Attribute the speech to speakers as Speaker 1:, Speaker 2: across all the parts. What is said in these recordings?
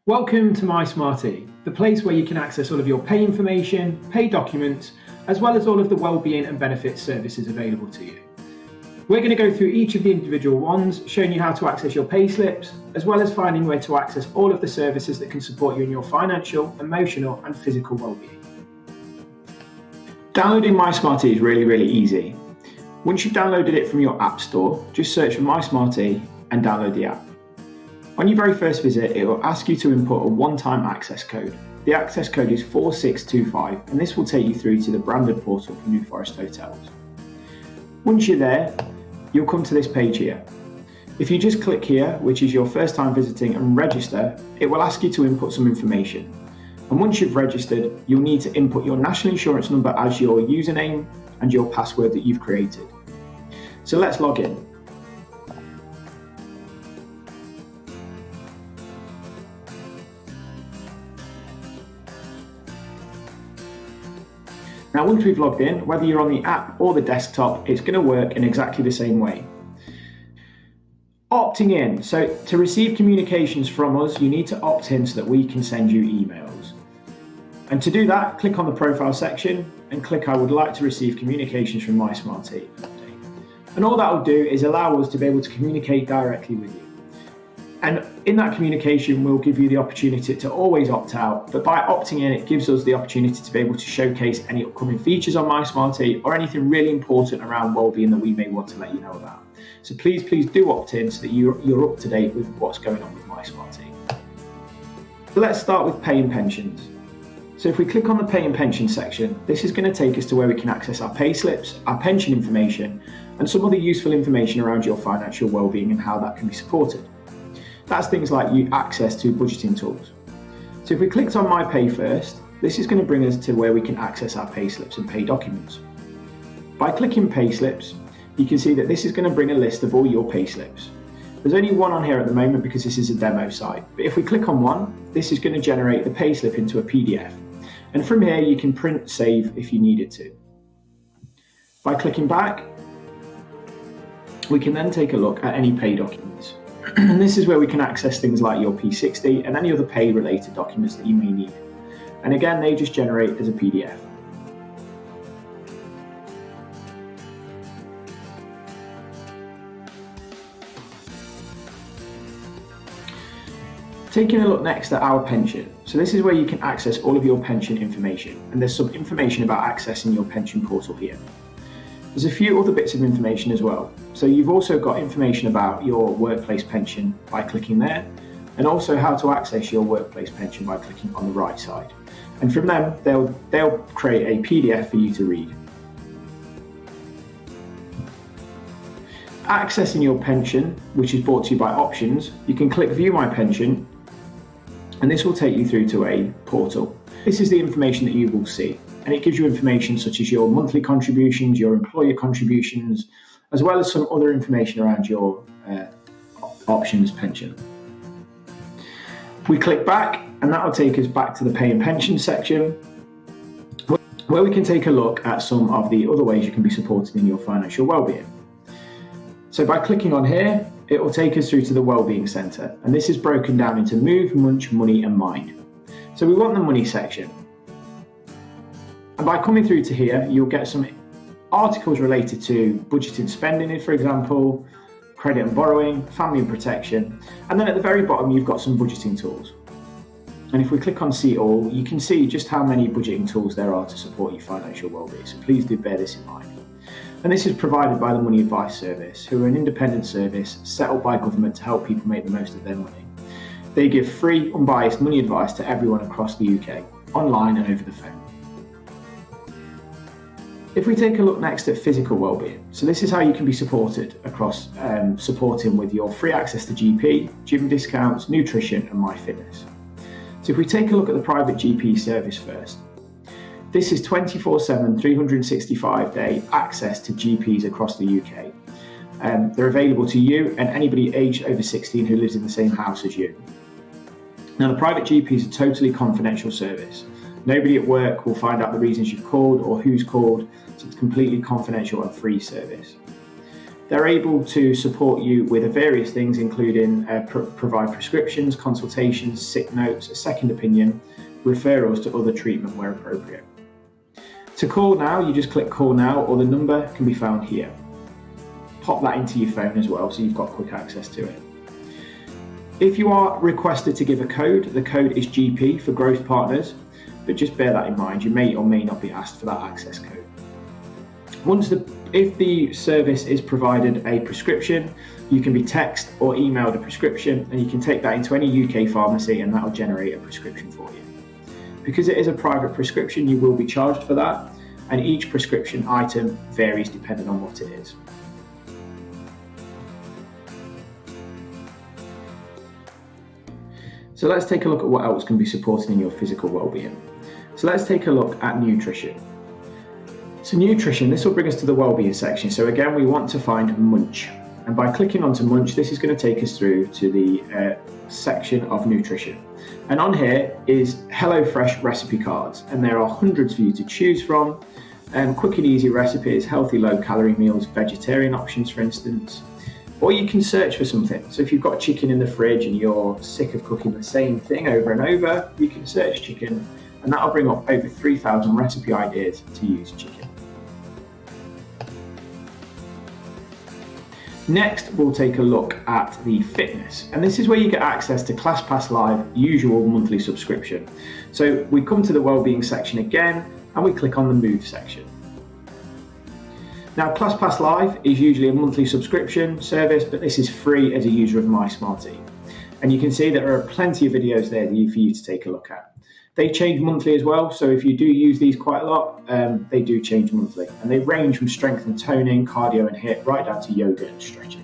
Speaker 1: Welcome to My Smarty, the place where you can access all of your pay information, pay documents, as well as all of the wellbeing and benefits services available to you. We're going to go through each of the individual ones, showing you how to access your pay slips, as well as finding where to access all of the services that can support you in your financial, emotional, and physical wellbeing. Downloading My Smarty is really easy. Once you've downloaded it from your app store, just search for My Smarty and download the app. On your very first visit, it will ask you to input a one-time access code. The access code is 4625, and this will take you through to the branded portal for New Forest Hotels. Once you're there, you'll come to this page here. If you just click here, which is your first time visiting, and register, it will ask you to input some information. And once you've registered, you'll need to input your national insurance number as your username and your password that you've created. So let's log in. Now, once we've logged in, whether you're on the app or the desktop, it's going to work in exactly the same way. Opting in. So to receive communications from us, you need to opt in so that we can send you emails. And to do that, click on the profile section and click I would like to receive communications from My Smarty. And all that will do is allow us to be able to communicate directly with you. And in that communication, we'll give you the opportunity to always opt out, but by opting in, it gives us the opportunity to be able to showcase any upcoming features on My Smarty or anything really important around wellbeing that we may want to let you know about. So please do opt in so that you're up to date with what's going on with My Smarty. So let's start with pay and pensions. So if we click on the pay and pension section, this is going to take us to where we can access our pay slips, our pension information, and some other useful information around your financial wellbeing and how that can be supported. That's things like access to budgeting tools. So if we clicked on My Pay first, this is going to bring us to where we can access our pay slips and pay documents. By clicking pay slips, you can see that this is going to bring a list of all your pay slips. There's only one on here at the moment because this is a demo site, but if we click on one, this is going to generate the pay slip into a PDF. And from here, you can print, save if you needed to. By clicking back, we can then take a look at any pay documents. And this is where we can access things like your P60 and any other pay related documents that you may need. And again, they just generate as a PDF. Taking a look next at our pension. So this is where you can access all of your pension information. And there's some information about accessing your pension portal here. There's a few other bits of information as well. So you've also got information about your workplace pension by clicking there, and also how to access your workplace pension by clicking on the right side. And from them, they'll create a PDF for you to read. Accessing your pension, which is brought to you by options, you can click View My Pension, and this will take you through to a portal. This is the information that you will see. And it gives you information such as your monthly contributions, your employer contributions, as well as some other information around your options pension. We click back, and that will take us back to the pay and pension section, where we can take a look at some of the other ways you can be supported in your financial wellbeing. So by clicking on here, it will take us through to the Wellbeing Centre, and this is broken down into Move, Munch, Money and Mind. So we want the money section. And by coming through to here, you'll get some articles related to budgeting spending, for example, credit and borrowing, family and protection. And then at the very bottom, you've got some budgeting tools. And if we click on See All, you can see just how many budgeting tools there are to support your financial wellbeing. So please do bear this in mind. And this is provided by the Money Advice Service, who are an independent service set up by government to help people make the most of their money. They give free, unbiased money advice to everyone across the UK, online and over the phone. If we take a look next at physical wellbeing, so this is how you can be supported across supporting with your free access to GP, gym discounts, nutrition and MyFitness. So if we take a look at the private GP service first, this is 24/7, 365-day access to GPs across the UK. They're available to you and anybody aged over 16 who lives in the same house as you. Now, the private GP is a totally confidential service. Nobody at work will find out the reasons you've called or who's called, so it's completely confidential and free service. They're able to support you with various things, including provide prescriptions, consultations, sick notes, a second opinion, referrals to other treatment where appropriate. To call now, you just click call now, or the number can be found here. Pop that into your phone as well, so you've got quick access to it. If you are requested to give a code, the code is GP for growth partners, but just bear that in mind, you may or may not be asked for that access code. If the service is provided a prescription, you can be text or emailed a prescription, and you can take that into any UK pharmacy and that will generate a prescription for you. Because it is a private prescription, you will be charged for that, and each prescription item varies depending on what it is. So let's take a look at what else can be supported in your physical well-being. So let's take a look at nutrition. So nutrition, this will bring us to the wellbeing section. So again, we want to find Munch. And by clicking onto Munch, this is going to take us through to the section of nutrition. And on here is HelloFresh recipe cards. And there are hundreds for you to choose from. Quick and easy recipes, healthy low-calorie meals, vegetarian options, for instance. Or you can search for something. So if you've got chicken in the fridge and you're sick of cooking the same thing over and over, you can search chicken, and that'll bring up over 3,000 recipe ideas to use chicken. Next, we'll take a look at the fitness, and this is where you get access to ClassPass Live usual monthly subscription. So we come to the wellbeing section again, and we click on the move section. Now, ClassPass Live is usually a monthly subscription service, but this is free as a user of MySmarty. And you can see that there are plenty of videos there for you to take a look at. They change monthly as well, so if you do use these quite a lot, they do change monthly. And they range from strength and toning, cardio and HIIT, right down to yoga and stretching.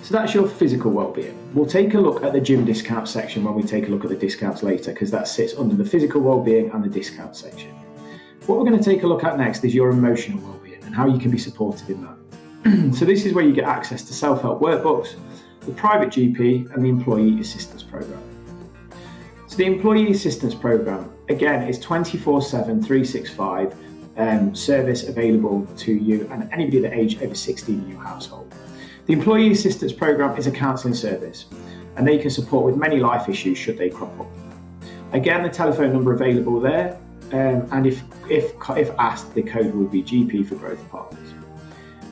Speaker 1: So that's your physical well-being. We'll take a look at the gym discount section when we take a look at the discounts later, because that sits under the physical well-being and the discount section. What we're going to take a look at next is your emotional well-being and how you can be supported in that. So this is where you get access to self-help workbooks, the private GP and the employee assistance program. So the employee assistance program, again, is 24/7, 365 service available to you and anybody that age over 16 in your household. The Employee Assistance Programme is a counselling service, and they can support with many life issues should they crop up. Again, the telephone number available there, and if asked, the code would be GP for growth partners.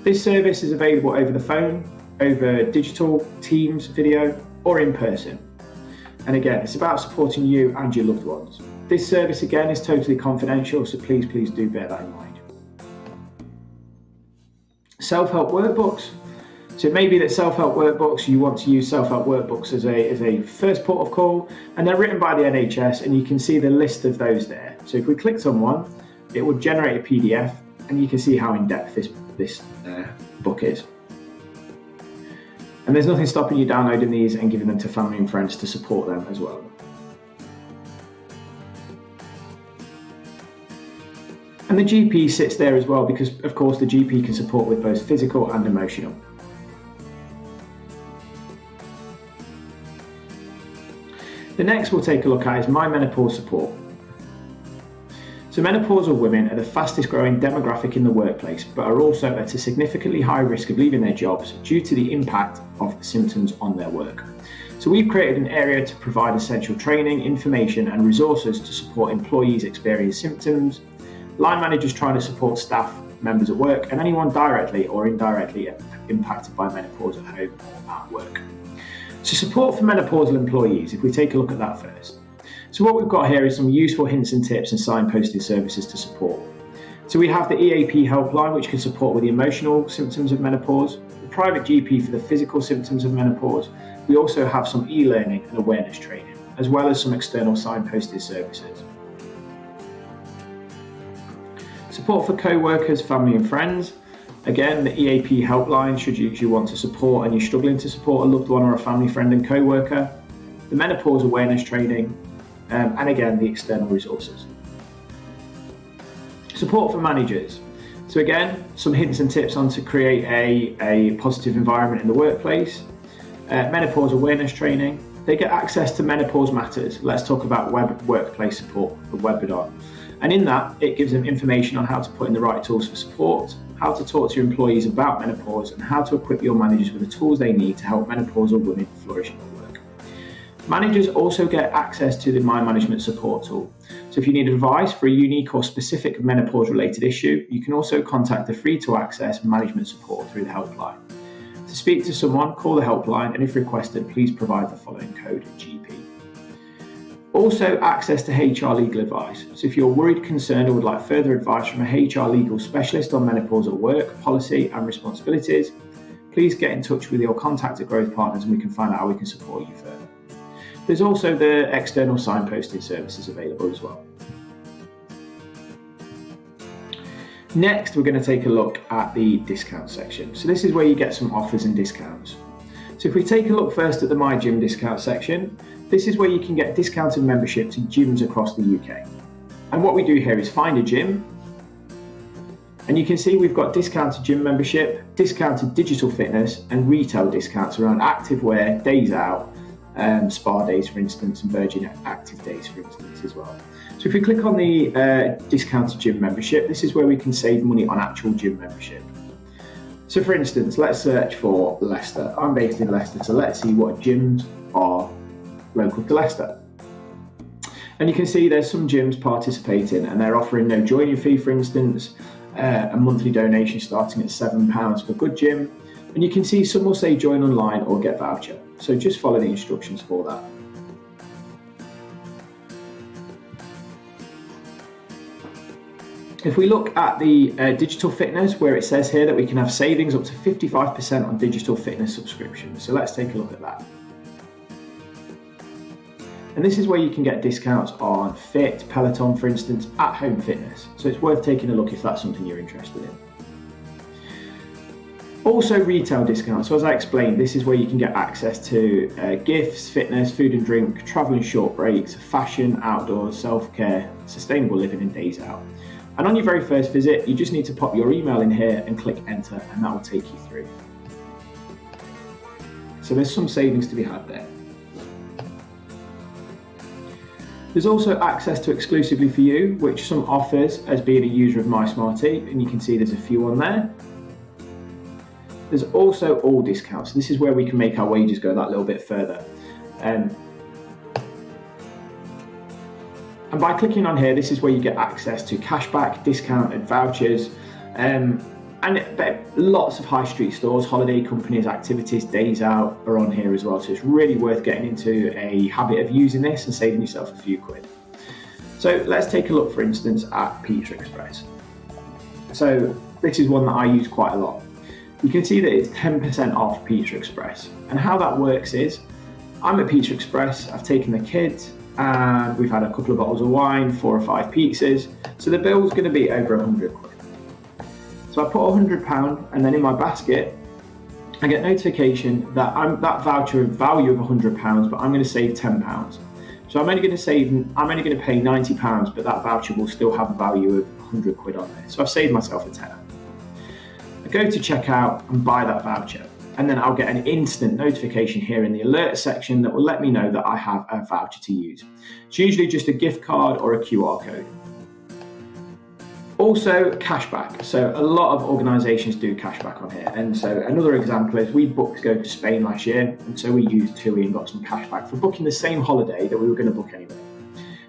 Speaker 1: This service is available over the phone, over digital, Teams, video, or in person. And again, it's about supporting you and your loved ones. This service, again, is totally confidential, so please do bear that in mind. Self-help workbooks. So it may be that self-help workbooks, you want to use self-help workbooks as a first port of call, and they're written by the NHS, and you can see the list of those there. So if we clicked on one, it would generate a PDF, and you can see how in-depth this book is. And there's nothing stopping you downloading these and giving them to family and friends to support them as well. And the GP sits there as well, because of course the GP can support with both physical and emotional. The next we'll take a look at is My Menopause Support. So menopausal women are the fastest growing demographic in the workplace, but are also at a significantly high risk of leaving their jobs due to the impact of symptoms on their work. So we've created an area to provide essential training, information and resources to support employees experiencing symptoms, line managers trying to support staff members at work, and anyone directly or indirectly impacted by menopause at home or at work. So support for menopausal employees, if we take a look at that first. So what we've got here is some useful hints and tips and signposting services to support. So we have the EAP helpline, which can support with the emotional symptoms of menopause, the private GP for the physical symptoms of menopause. We also have some e-learning and awareness training, as well as some external signposted services. Support for co-workers, family and friends. Again, the EAP helpline should you want to support and you're struggling to support a loved one or a family friend and co-worker. The menopause awareness training, and again, the external resources. Support for managers. So again, some hints and tips on to create a positive environment in the workplace. Menopause awareness training, They get access to Menopause Matters. Let's talk about workplace support, the webinar. And in that, it gives them information on how to put in the right tools for support, how to talk to your employees about menopause, and how to equip your managers with the tools they need to help menopausal women flourish at work. Managers also get access to the My Management Support tool. So if you need advice for a unique or specific menopause-related issue, you can also contact the free-to-access management support through the helpline. To speak to someone, call the helpline, and if requested, please provide the following code, GP. Also, access to HR legal advice. So if you're worried, concerned, or would like further advice from a HR legal specialist on menopause at work, policy and responsibilities, please get in touch with your contact at Growth Partners and we can find out how we can support you further. There's also the external signposting services available as well. Next, we're going to take a look at the discount section. So this is where you get some offers and discounts. So if we take a look first at the My Gym discount section, this is where you can get discounted membership to gyms across the UK. And what we do here is find a gym, and you can see we've got discounted gym membership, discounted digital fitness, and retail discounts around active wear, days out, spa days, for instance, and Virgin Active days, for instance, as well. So if we click on the discounted gym membership, this is where we can save money on actual gym membership. So for instance, let's search for Leicester. I'm based in Leicester, so let's see what gyms are local to Leicester. And you can see there's some gyms participating and they're offering no joining fee, for instance, a monthly donation starting at £7 for good gym. And you can see some will say join online or get voucher. So just follow the instructions for that. If we look at the digital fitness, where it says here that we can have savings up to 55% on digital fitness subscriptions. So let's take a look at that. And this is where you can get discounts on Fit, Peloton, for instance, at-home fitness. So it's worth taking a look if that's something you're interested in. Also retail discounts. So as I explained, this is where you can get access to gifts, fitness, food and drink, travel and short breaks, fashion, outdoors, self-care, sustainable living and days out. And on your very first visit, you just need to pop your email in here and click enter, and that will take you through. So there's some savings to be had there. There's also access to exclusively for you, which some offers as being a user of MySmarty, and you can see there's a few on there. There's also all discounts. This is where we can make our wages go that little bit further. And by clicking on here, this is where you get access to cashback, discounted vouchers, and lots of high street stores, holiday companies, activities, days out are on here as well. So it's really worth getting into a habit of using this and saving yourself a few quid. So let's take a look, for instance, at Pizza Express. So this is one that I use quite a lot. You can see that it's 10% off Pizza Express. And how that works is, I'm at Pizza Express, I've taken the kids, and we've had a couple of bottles of wine, 4 or 5 pizzas. So the bill's going to be over 100 quid. So I put £100, and then in my basket, I get notification that that voucher value of £100, but I'm going to save £10. So I'm only going to pay £90, but that voucher will still have a value of 100 quid on there. So I've saved myself a tenner. I go to checkout and buy that voucher, and then I'll get an instant notification here in the alert section that will let me know that I have a voucher to use. It's usually just a gift card or a QR code. Also, cashback. So a lot of organisations do cashback on here. And so another example is we booked to go to Spain last year, and so we used TUI and got some cashback for booking the same holiday that we were going to book anyway.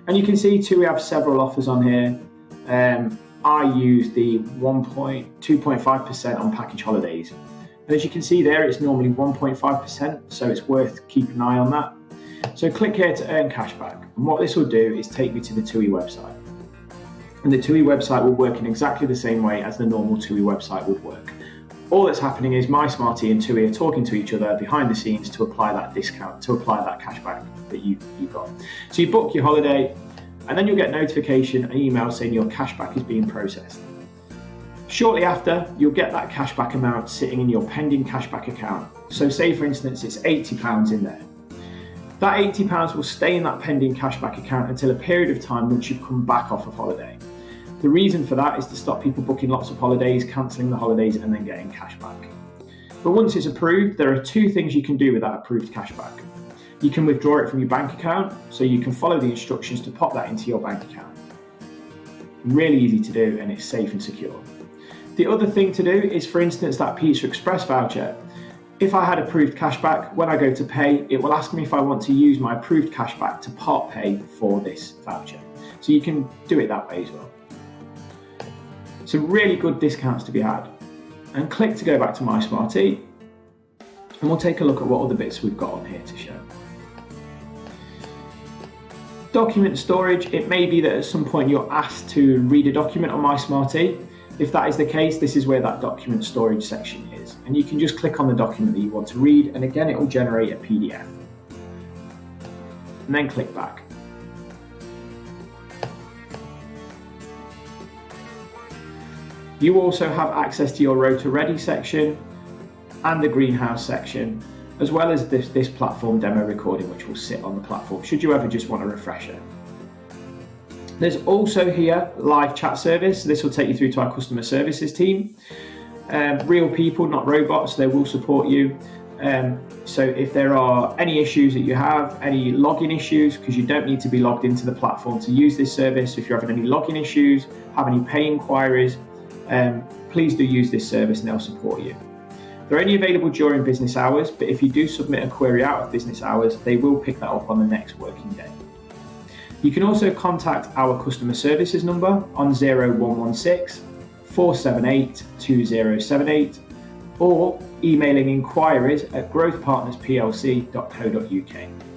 Speaker 1: And you can see TUI have several offers on here. I used the 2.5% on package holidays. And as you can see there, it's normally 1.5%, so it's worth keeping an eye on that. So click here to earn cashback. And what this will do is take me to the TUI website. And the TUI website will work in exactly the same way as the normal TUI website would work. All that's happening is MySmarty and TUI are talking to each other behind the scenes to apply that discount, to apply that cashback that you got. So you book your holiday, and then you'll get notification, an email saying your cashback is being processed. Shortly after, you'll get that cashback amount sitting in your pending cashback account. So say, for instance, it's £80 in there. That £80 will stay in that pending cashback account until a period of time once you've come back off of holiday. The reason for that is to stop people booking lots of holidays, cancelling the holidays, and then getting cashback. But once it's approved, there are 2 things you can do with that approved cashback. You can withdraw it from your bank account, so you can follow the instructions to pop that into your bank account. Really easy to do, and it's safe and secure. The other thing to do is, for instance, that Pizza Express voucher. If I had approved cashback, when I go to pay, it will ask me if I want to use my approved cashback to part pay for this voucher. So you can do it that way as well. So really good discounts to be had. And click to go back to My Smarty, and we'll take a look at what other bits we've got on here to show. Document storage, it may be that at some point you're asked to read a document on My Smarty. If that is the case, this is where that document storage section is. And you can just click on the document that you want to read, and again, it will generate a PDF. And then click back. You also have access to your Rota Ready section and the greenhouse section, as well as this platform demo recording, which will sit on the platform should you ever just want a refresher. There's also here live chat service. This will take you through to our customer services team. Real people, not robots, they will support you. So if there are any issues that you have, any login issues, because you don't need to be logged into the platform to use this service. If you're having any login issues, have any pay inquiries, please do use this service and they'll support you. They're only available during business hours, but if you do submit a query out of business hours, they will pick that up on the next working day. You can also contact our customer services number on 0116 478 2078 or emailing inquiries at growthpartnersplc.co.uk.